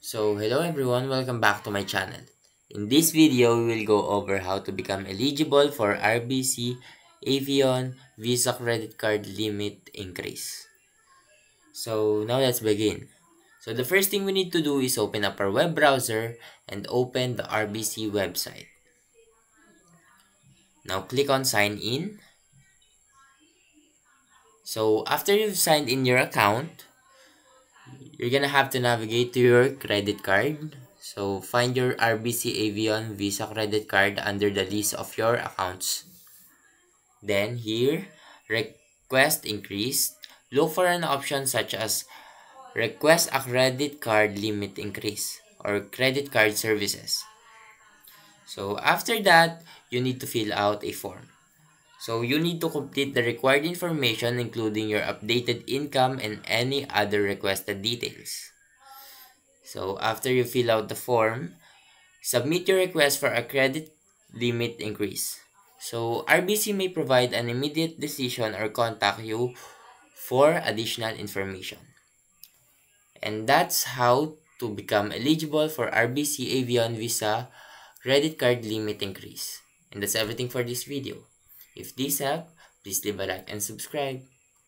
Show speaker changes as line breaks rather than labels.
Hello everyone, welcome back to my channel. In this video, we will go over how to become eligible for RBC Avion Visa Credit Card Limit Increase. Now let's begin. The first thing we need to do is open up our web browser and open the RBC website. Now click on sign in. After you've signed in your account, you're gonna have to navigate to your credit card. Find your RBC Avion Visa credit card under the list of your accounts. Then here, request increase. Look for an option such as request a credit card limit increase or credit card services. After that, you need to fill out a form. You need to complete the required information including your updated income and any other requested details. After you fill out the form, submit your request for a credit limit increase. RBC may provide an immediate decision or contact you for additional information. And that's how to become eligible for RBC Avion Visa credit card limit increase. And that's everything for this video. If this helped, please leave a like and subscribe.